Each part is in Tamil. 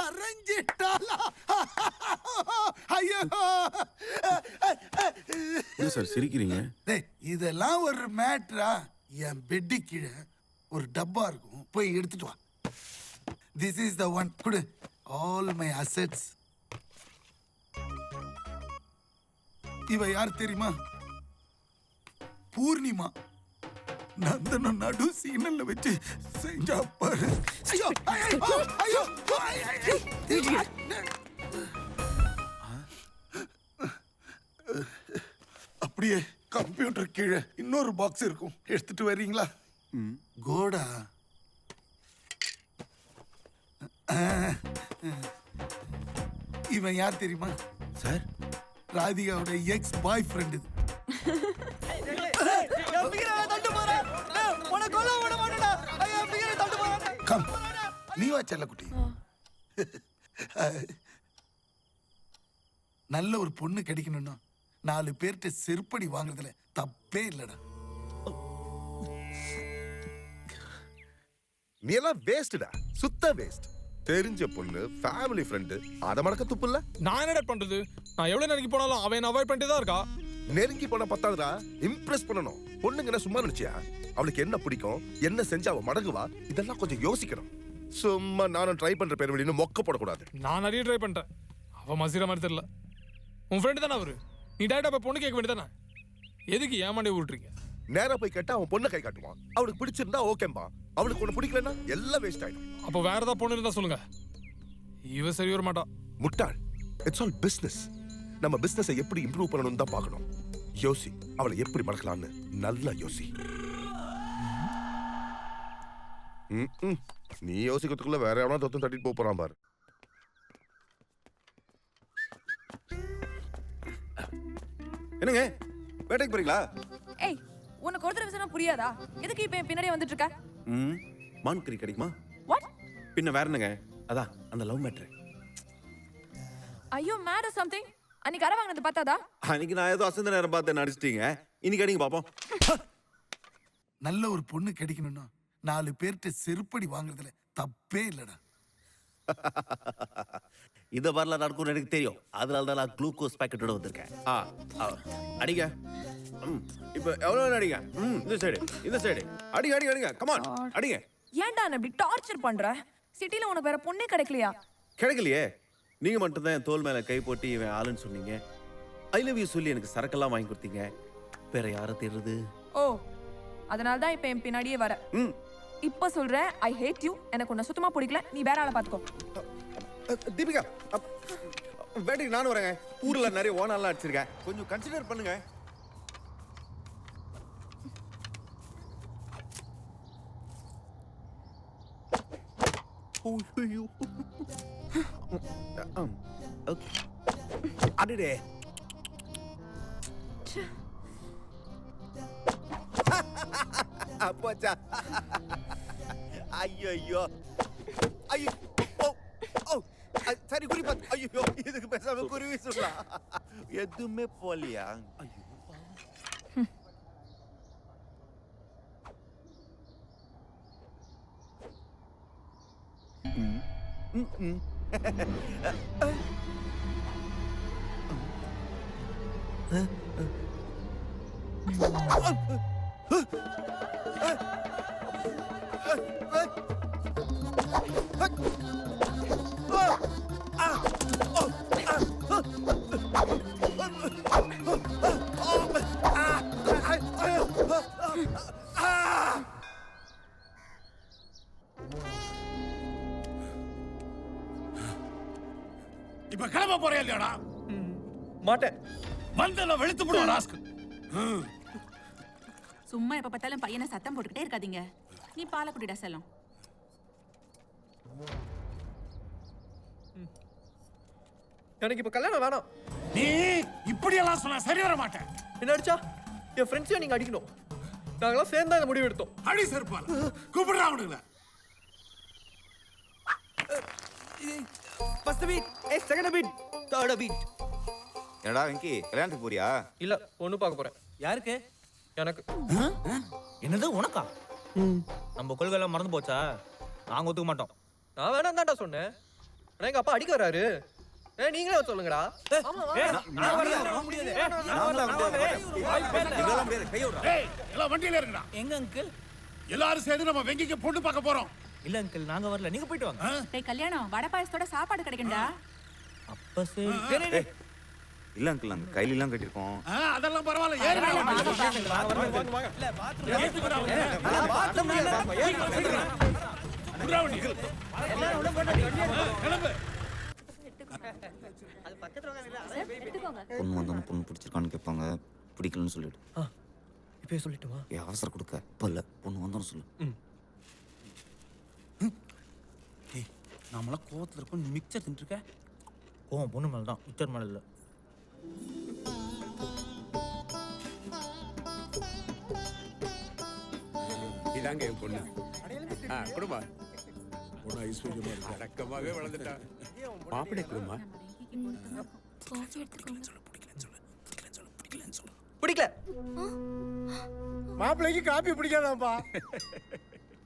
அரஞ்சிட்டாளா? ஐயோ என்ன சார் சிரிக்கிறீங்க? டேய், இதெல்லாம் ஒரு மேட்ரா? என் பெட்டு கீழே ஒரு டப்பா இருக்கும், போய் எடுத்துட்டு வா. This is the one. குடு ஆல் மை அசெட்ஸ். இவ யார் தெரியுமா? பூர்ணிமா. நந்தனம் நடு சீனல்ல வச்சு செஞ்சா பாரு. ஐயோ ஐயோ ஐயோ ஐயோ. அப்படியே கம்ப்யூட்டர் கீழே இன்னொரு பாக்ஸ் இருக்கும், எடுத்துட்டு வரீங்களா? கோடா. இவன் யார் தெரியுமா சார்? ராதிகாவோட எக்ஸ் பாய் ஃப்ரெண்ட். இது கம், நீ வா செல்லக்குட்டி. நல்ல ஒரு பொண்ணு கிடைக்கணும்னா 4 பேர்கிட்ட செருப்படி வாங்குறதுல தப்பே இல்லடா. நீ எல்லாம் வேஸ்டா, சுத்த வேஸ்ட். தெரிஞ்ச பொண்ணு, ஃபேமிலி ஃப்ரெண்டு, அத மடக்க துப்பு இல்ல. நான் என்ன பண்றது? நான் எவ்வளவு நெருங்கி போனாலும் அவன் அவாய்ட் பண்ணிட்டு தான் இருக்கா. நெருங்கி போன பத்தாதுடா, இம்ப்ரெஸ் பண்ணணும். பொண்ணுங்க என்ன சும்மா நினைச்சியா? அவளுக்கு என்ன பிடிக்கும், என்ன செஞ்சா அவ மடங்குவா, இதெல்லாம் கொஞ்சம் யோசிக்கணும். சும்மா நானும் ட்ரை பண்ற பேர் வெளியின்னு மொக்க போடக்கூடாது. நான் நிறைய ட்ரை பண்ணிட்டேன், அவ மசிற மாதிரி தெரியல. உன் ஃப்ரெண்டு தானே அவரு, நீ டேரக்டா போய் பொண்ணு கேட்க வேண்டியதானே? எதுக்கு ஏமாண்டே விட்டுறீங்க? நேரா போய் கேட்டா அவன் பொண்ணை கை காட்டுவான். அவளுக்கு பிடிச்சிருந்தா ஓகேம்பா, அவளுக்கு ஒண்ணு பிடிக்கலன்னா எல்லாம் வேஸ்ட் ஆயிடும். அப்போ வேற ஏதாவது பொண்ணு இருந்தா சொல்லுங்க. இவ சரி வர மாட்டா. முட்டாள். It's all business. நம்ம பிசினஸை எப்படி இம்ப்ரூவ் பண்ணணும் தான் பார்க்கணும். யோசி, அவளை எப்படி மடக்கலாம்னு நல்லா யோசி. நீ யோசிக்கிறதுக்குள்ள வேற எவனா தொத்தும் தட்டிட்டு போறான் பாரு. என்னங்க வேட்டைக்கு போறீங்களா? ஏய், உனக்கு ஒரு தடவை சொன்னா புரியாதா? எதுக்கு இப்ப என் பின்னாடியே வந்துட்டு இருக்க? மான் கறி கிடைக்குமா? வாட்? பின்ன வேற என்னங்க? அதான் அந்த லவ் மேட்ரு. ஐயோ மேட் ஆர் சம்திங். அன்னைக்கு அரை வாங்கினது பார்த்தாதா? அன்னைக்கு நான் ஏதோ அசந்த நேரம் பார்த்து நடிச்சிட்டீங்க. இன்னைக்கு அடிங்க பாப்போம். நல்ல ஒரு பொண்ணு கிடைக்கணும்னா 4 பேர்கிட்ட செருப்படி வாங்குறதுல தப்பே இல்லடா. இந்த மாதிரிலாம் நடக்கும்னு எனக்கு தெரியும். அதனால தான் நான் குளுக்கோஸ் பாக்கெட்டோட வந்திருக்கேன். அடிங்க. இப்போ எவ்வளவு அடிங்க? இந்த சைடு, இந்த சைடு. அடிங்க அடிங்க அடிங்க. கமான் அடிங்க. ஏன்டா என்ன இப்படி டார்ச்சர் பண்ற? சிட்டில உனக்கு வேற பொண்ணே கிடைக்கலையா? கிடைக்கலையே. நீங்க மட்டும் தான் என் தோல் மேல கை போட்டு இவன் ஆளுன்னு சொன்னீங்க. ஐ லவ் யூ சொல்லி எனக்கு சரக்கெல்லாம் வாங்கி கொடுத்தீங்க. வேற யாரை தேடுறது? ஓ, அதனால தான் இப்ப என் பின்னாடியே வர. இப்ப சொல்றேன், ஐ ஹேட் யூ. எனக்கு உன்னை சுத்தமா பிடிக்கல. நீ வேற ஆளை பாத்துக்கோ. தீபிகா, வேட்டைக்கு நானும் வரேங்க. ஊர்ல நிறைய ஓனாலாம் அடிச்சிருக்கேன், கொஞ்சம் கன்சிடர் பண்ணுங்க. அடடே, அப்போச்சா. ஐயோ ஐயோ ஐயோ. சரி குறிப்பா. ஐயோ, இதுக்கு பேசாம குருவி சொல்லலாம். எதுவுமே போலியா? ஐயோ, இப்ப கிளம்ப போறே இல்லையாடா? மாட்டேன். வந்தல வெளுத்து போடுவா ராஸ்க். சும்மா எப்ப பார்த்தாலும் பையனை சத்தம் போட்டுக்கிட்டே இருக்காதீங்க. நீ பாலை குடிடா செல்லம். எனக்கு இப்ப கல்யாணம் வேணாம். நீ இப்படி எல்லாம் சொன்னா சரி வர மாட்டேன். என்ன அடிச்சா? என் ஃப்ரெண்ட்ஸையும் நீங்க அடிக்கணும். நாங்களாம் சேர்ந்து அந்த முடிவு எடுத்தோம். அடி செருப்பால கூப்பிடுறா அவனுங்கள. First beat, second beat, third beat. என்னடா வெங்கி, கல்யாணத்துக்கு போறியா? இல்ல, பொண்ணு பார்க்க போறேன். யாருக்கு? எனக்கு. என்னது உனக்கா? நம்ம கொள்கை எல்லாம் மறந்து போச்சா? நாங்க ஒத்துக்க மாட்டோம். நான் வேணாம் தான்டா சொன்னேன். ஆனா எங்க அப்பா அடிக்க வராரு. நீங்களே வந்து சொல்லுங்கடா. எல்லாம் வண்டியில இருக்குடா. எங்க அங்கிள்? எல்லாரும் சேர்ந்து நம்ம வெங்கிக்கு பொண்ணு பார்க்க போறோம். இல்ல அங்கிள், நாங்க வரல, நீங்க போயிட்டு வாங்க. டேய் கல்யாணம் வடை பாயசத்தோட சாப்பாடு கிடைக்கும்டா. அப்ப சரி. இல்ல அங்கிள், நாங்க கையில எல்லாம் கட்டிருக்கோம். அதெல்லாம் பரவாயில்ல. ஏறுடா. பொண்ணு வந்தோன்னு பொண்ணு பிடிச்சிருக்கான்னு கேட்பாங்க. பிடிக்கலன்னு சொல்லிடு. இப்பயே சொல்லிட்டுமா? அவசரம் கொடுக்க இப்ப இல்ல, பொண்ணு வந்தோன்னு சொல்லு. நாமெல்லாம் கோவத்துல இருக்கோம், நீ மிக்சர் தின்னுருக்க. கோவம் பொண்ணு மேல தான், மிக்சர் மேல இல்ல. இதாங்க என் பொண்ணு. குடுமா பொண்ணு ஐஸ்வர்யமா இருக்கு. அடக்கமாவே வளர்ந்துட்டா. மாப்பிள்ளை குடுமா. பிடிக்கல. மாப்பிள்ளைக்கு காபி பிடிக்காதாப்பா.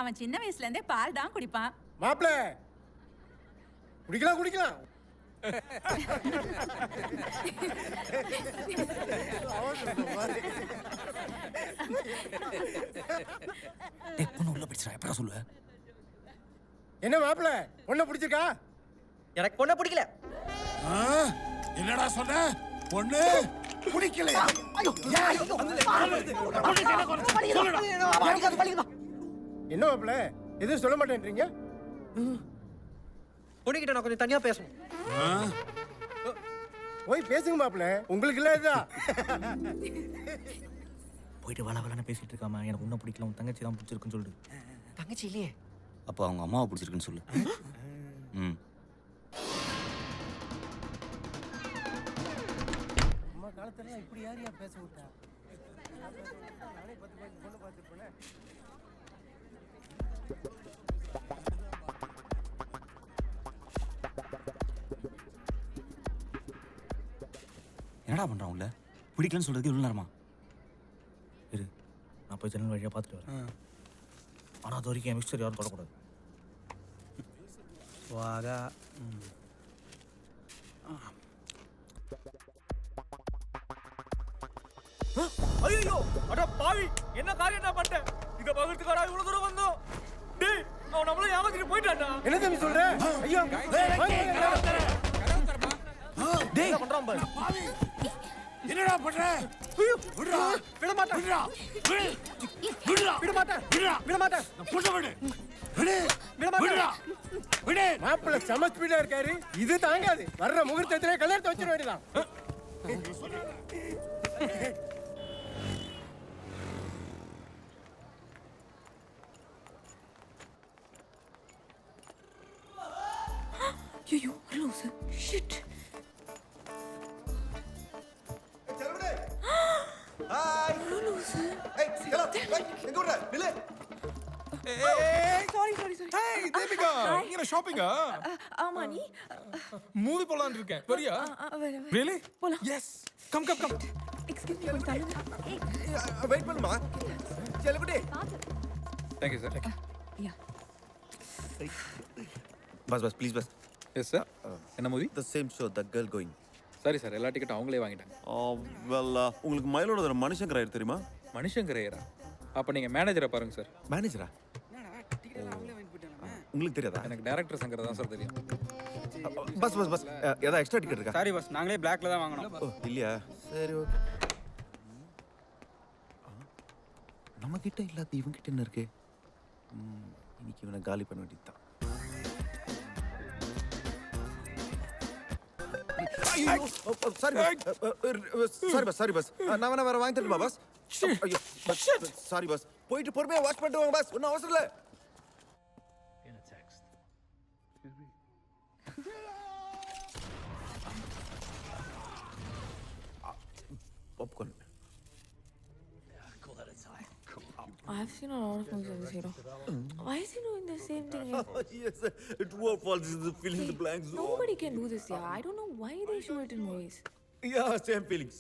அவன் சின்ன வயசுல இருந்தே பால் தான் குடிப்பான். மாப்பிள்ளை குடிக்கலாம். பொண்ணு உள்ள பிடிச்சா எப்படா சொல்லுவ? என்ன மாப்பிள்ளை பொண்ணை பிடிச்சிருக்கா? எனக்கு பொண்ணை பிடிக்கல. என்னடா சொன்ன? பொண்ணு பிடிக்கலையா? என்ன மாப்பிள்ளை எதுவும் சொல்ல மாட்டேன்றீங்க? பொண்ணுகிட்ட நான் கொஞ்சம் தனியா பேசணும். போய் பேசுங்க மாப்பிள்ளை, உங்களுக்கு இல்ல இதுதான். போயிட்டு வளவலன்னு பேசிட்டு இருக்காம எனக்கு உன்ன பிடிக்கல, உன் தங்கச்சி தான் பிடிச்சிருக்குன்னு சொல்லிடு. தங்கச்சி இல்லையே. அப்ப அவங்க அம்மாவை பிடிச்சிருக்குன்னு சொல்லு. அம்மா காலத்துல இப்படி யாரையா பேச விட்டா? என்னடா பண்றான் உள்ள? பிடிக்கலன்னு சொல்றதுக்கு இவ்வளவு நேரமா? இரு, நான் போய் ஜன்னல் வழியா பார்த்துட்டு வரேன். ஆனா அது வரைக்கும் என் மிக்சர் யாரும் தொடக்கூடாது. வாடா. ஐயோ, அட பாவி, என்ன காரியம் நான் பண்ணிட்டேன்? இத பகிர்ந்துக்கடா, இவ்வளவு தூரம் வந்தோம். டேய், அவன் நம்மள ஏமாத்திட்டு போயிட்டான்டா. என்ன தம்பி சொல்ற? ஐயோ டேய், என்ன பண்றான் பாரு. என்னடா பண்ற? விடுடா. விட மாட்டேன். விடுடா. விட மாட்டேன். விட மாட்டேன். புடிச்சு விடு. விடு. விடுடா. விடு. மாப்பிள்ளை செம ஸ்பீடா இருக்காரு. இது தாங்காது. வர்ற முகூர்த்தத்திலே கல்யாணத்தை வச்சிட வேண்டியதான். ஐயோ லூசு ஷிட். ஹாய். லூசு. ஏய், ஹலோ. எங்க ஓடுற? நில்லு. சாரி. ஹேய் தேவிகா, நீங்க ஷாப்பிங்கா? ஆமா நீ மூவி போலாம்னு இருக்கேன். வரியா? Really? போலாம். Yes. Come. எக்ஸ்கியூஸ் மீ கொஞ்சம் தள்ளுங்க. வெயிட் பண்ணுமா. செல்லகுட்டி. Thank you sir. Yeah. Bus please bus. Yes sir. என்ன movie? The same show, The Girl Going. சரி சார், எல்லா டிக்கெட்டும் அவங்களே வாங்கிட்டாங்க. உங்களுக்கு மயிலோட மனுஷன் ராயர் தெரியுமா? மனுஷன் கரையரா? அப்போ நீங்கள் மேனேஜரை பாருங்க சார். மேனேஜரா? உங்களுக்கு தெரியாதா? எனக்கு டைரக்டர் சங்கர் தான் சார் தெரியும். பஸ் ஏதாவது எக்ஸ்ட்ரா டிக்கெட் இருக்கா? சாரி பஸ், நாங்களே பிளாக்ல தான் வாங்கணும். ஓ இல்லையா? சரி ஓகே. நம்ம கிட்ட இல்லாத இவங்க கிட்ட என்ன இருக்கு? இன்னைக்கு இவனை காலி பண்ண வேண்டியதுதான். Sorry bus. நான் வேணா வேற வாங்கி தரட்டுமா பஸ்? ஐயோ சாரி பஸ். போயிட்டு பொறுமையா வாஷ் பண்ணிட்டு வாங்க பஸ். ஒன்றும் அவசரம் இல்லை. Popcorn. I've seen a lot of movies of this hero. Why is he doing the same thing? Yes, it's our fault. This is filling in the blanks. Nobody can do this, yeah. I don't know why they show it in movies. Yeah, same feelings.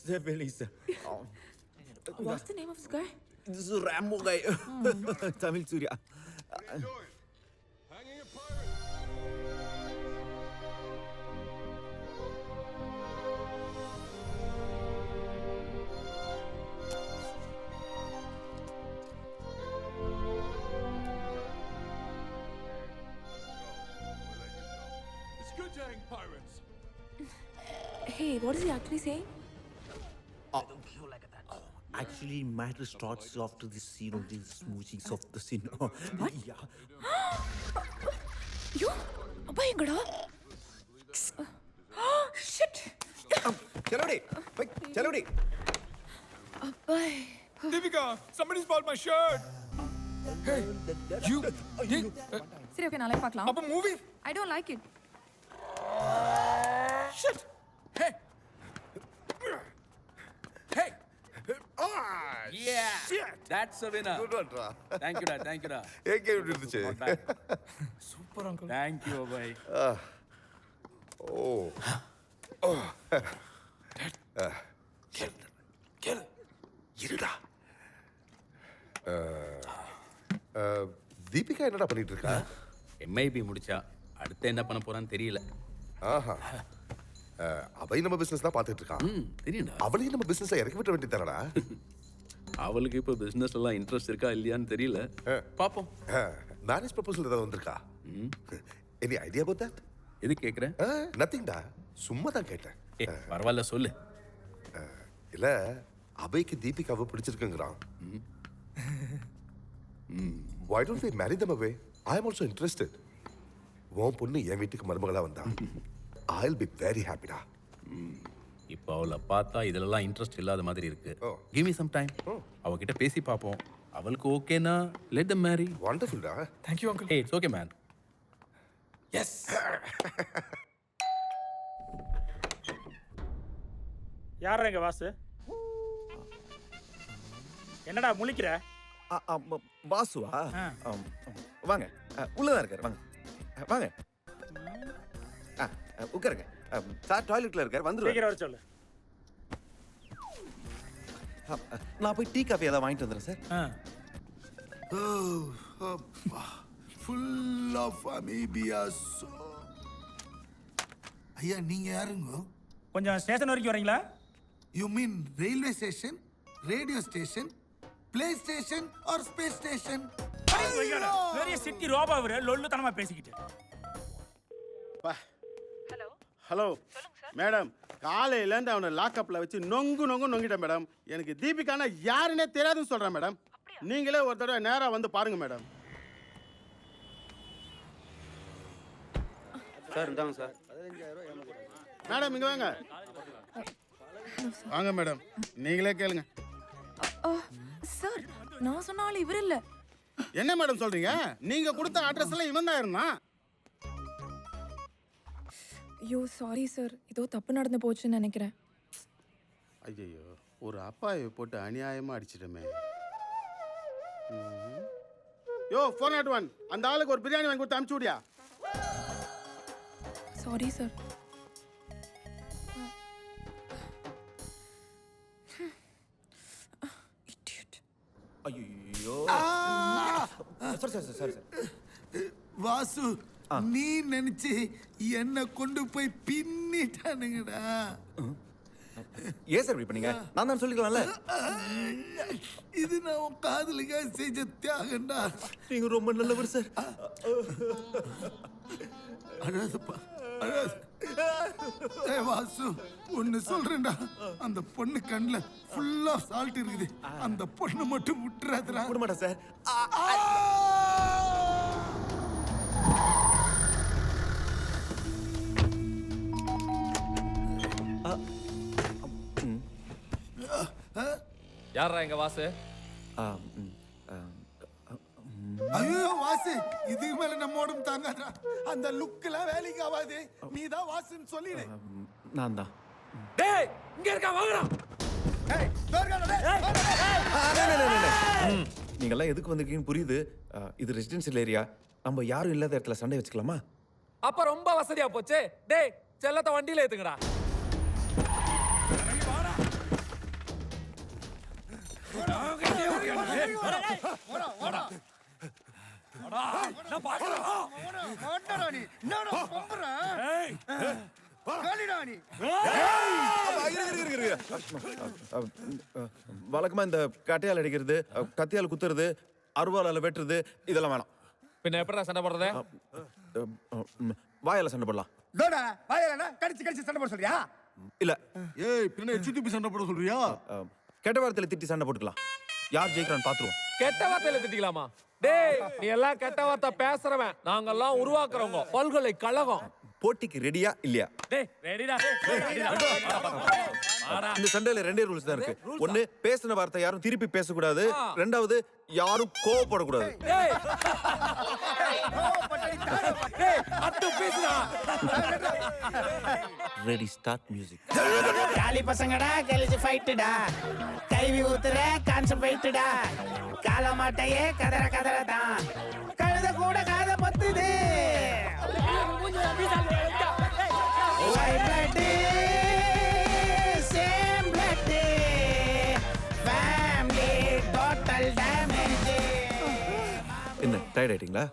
What's the name of this guy? This is Rambo guy. Tamil Surya. Hey, what is he actually saying? Actually, matter starts after the scene of the smoochies of the scene. What? Yeah. You? Abba engada? Shit. செலவடி செலவடி. Abba. Deepika, somebody spoiled my shirt. Hey, you. சரி ஓகே நாளைக்கு பார்க்கலாம். அப்ப movie? I don't like it. Shit. Hey. Hey. Yeah. That's a winner. Good one, Ra. Thank you, thank you. எங்க இருந்துச்சு? Super uncle. Thank you, boy. O. Kill. இருடா. தீபிகா என்னடா பண்ணிட்டு இருக்கா? MIB முடிச்சா அடுத்து என்ன பண்ண போறான்னு தெரியல. ஆஹா. அவளை நம்ம பிசினஸ் தான் பார்த்துட்டு இருக்கா. தெரியும்டா. அவளையும் நம்ம பிசினஸ்ல இறக்கி விட்ட வேண்டியதானடா. அவளுக்கு இப்போ பிசினஸ் எல்லாம் இன்ட்ரெஸ்ட் இருக்கா இல்லையான்னு தெரியல. பாப்போம். மேரேஜ் ப்ரொபோசல் ஏதாவது வந்திருக்கா? Any idea about that? எது கேக்குறேன்? நத்திங்டா. சும்மா தான் கேட்டேன். பரவாயில்ல சொல்லு. இல்ல அபய்க்கு தீபிகாவை பிடிச்சிருக்குங்கிறான். Why don't we marry them away? I am also interested. உன் பொண்ணு என் வீட்டுக்கு மருமகளா வந்தா I'll be very happy டா. இப்போ அவளை பார்த்தா இதெல்லாம் இன்ட்ரெஸ்ட் இல்லாத மாதிரி இருக்கு. Give me some time. அவகிட்ட பேசி பார்ப்போம். அவளுக்கு ஓகேனா let them marry. Wonderful டா. Thank you uncle. Hey, it's okay man. Yes. யாரா எங்க வாசு? என்னடா முழிக்கிற? வாசுவா? வாங்க உள்ளதான் இருக்காரு. வாங்க வாங்க. உட்காருங்க. சார் டாய்லெட்ல இருக்காரு, வந்துருவாரு. வர சொல்லு. நான் போய் டீ காஃபி ஏதாவது வாங்கிட்டு வந்துடுறேன் சார். Full of அமீபியாஸ். ஐயா நீங்க யாருங்க? கொஞ்சம் ஸ்டேஷன் வரைக்கும் வரீங்களா? You mean railway station, radio station, play station or space station? பெரிய சிட்டி ரோபா அவரு லொல்லுத்தனமா பேசிக்கிட்டு. ஹலோ. ஹலோ மேடம், காலையிலேருந்து அவனை லாக்அப்பில் வச்சு நொங்கிட்டேன் மேடம். எனக்கு தீபிகானா யாருன்னே தெரியாதுன்னு சொல்கிறேன் மேடம். நீங்களே ஒரு தடவை நேராக வந்து பாருங்க மேடம். சார் இந்தாங்க சார். மேடம் இங்கே வாங்க. வாங்க மேடம், நீங்களே கேளுங்க. சார் நான் சொன்னாலும் இவர் இல்ல. என்ன மேடம் சொல்றீங்க? நீங்க கொடுத்த அட்ரஸ்ல இவன் தான் இருந்தான். ஐயோ சாரி சார், ஏதோ தப்பு நடந்து போச்சுன்னு நினைக்கிறேன். ஐயோ, ஒரு அப்பாயை போட்டு அநியாயமா அடிச்சிட்டமே. யோ 401, அந்த ஆளுக்கு ஒரு பிரியாணி வாங்கி கொடுத்து அனுப்பிச்சு விடியா. Sorry sir. ஐயோ சாரி. வாசு நீ நினைச்சு என்ன கொண்டு போய் பின்னிட்டானுங்கடா. ஏன் சார் இப்படி பண்ணீங்க? நான் தான் சொல்லிக்கலாம்ல. இது நான் உன் காதலுக்காக செஞ்ச தியாகண்டா. நீங்க ரொம்ப நல்லவர் சார். அழாதப்பா அழாத. வாசு ஒன்னு சொல்றேன்டா, அந்த பொண்ணு கண்ணுல ஃபுல்லா சால்ட் இருக்குது. அந்த பொண்ணு மட்டும் விட்டுறாதடா. விட மாட்டேன் சார். யாரா எங்க வாசு? ஐயோ வாசு, இதுக்கு மேல நம்ம உடம்பு தாங்காதா. அந்த லுக்லாம் வேலைக்கு ஆகாது. நீ தான் வாசுன்னு சொல்லிடு. நான் தான். டேய் இங்க இருக்கா, வாங்கடா. ஏய் தோர்காடா. நீங்கெல்லாம் எதுக்கு வந்திருக்கீங்கன்னு புரியுது. இது ரெசிடென்சியல் ஏரியா. நம்ம யாரும் இல்லாத இடத்துல சண்டை வச்சுக்கலாமா? அப்ப ரொம்ப வசதியா போச்சு. டேய் செல்லத்தை வண்டியில ஏத்துங்கடா. வழக்கமா இந்த கட்டையால் அடிக்கிறது, கத்தியால் குத்துறது, அருவாளால வெட்டுறது இதெல்லாம் வேணாம். பின்ன எப்படா சண்டை போடுறது? வாயால சண்டை போடலாம். தோடா வாயாலனா கடிச்சு கடிச்சு சண்டை போட சொல்றியா? இல்ல ஏய் பின்ன எச்சி துப்பி சண்டை போட சொல்றியா? கெட்ட வார்த்தையில திட்டி சண்டை போட்டுக்கலாம். யார் ஜெயிக்கிறான்னு பாத்துருவோம். கெட்ட வார்த்தையில திட்டிக்கலாமா? டேய் நீ எல்லாம் கெட்ட வார்த்தை பேசுறவன், நாங்கெல்லாம் உருவாக்குறவங்க பல்கலைக்கழகம். போட்டிக்கு ரெடியா இல்லையா? டேய் ரெடிடா. இந்த சண்டையில ரெண்டே ரூல்ஸ் தான் இருக்கு. ஒண்ணு, பேசின வார்த்தை யாரும் திருப்பி பேசக்கூடாது. ரெண்டாவது, யாரும் கோவப்படக்கூடாது. Ready start music. காலி பசங்கடா கழிச்சு ஃபைட்டுடா, கைவி ஊத்துற கான்சென்ட்ரேட்டடா, கால மாட்டையே கதற கதற தான், கழுத கூட காத பத்துது. Same blood family total damage. என்ன டயர்ட் ஆயிட்டீங்களா?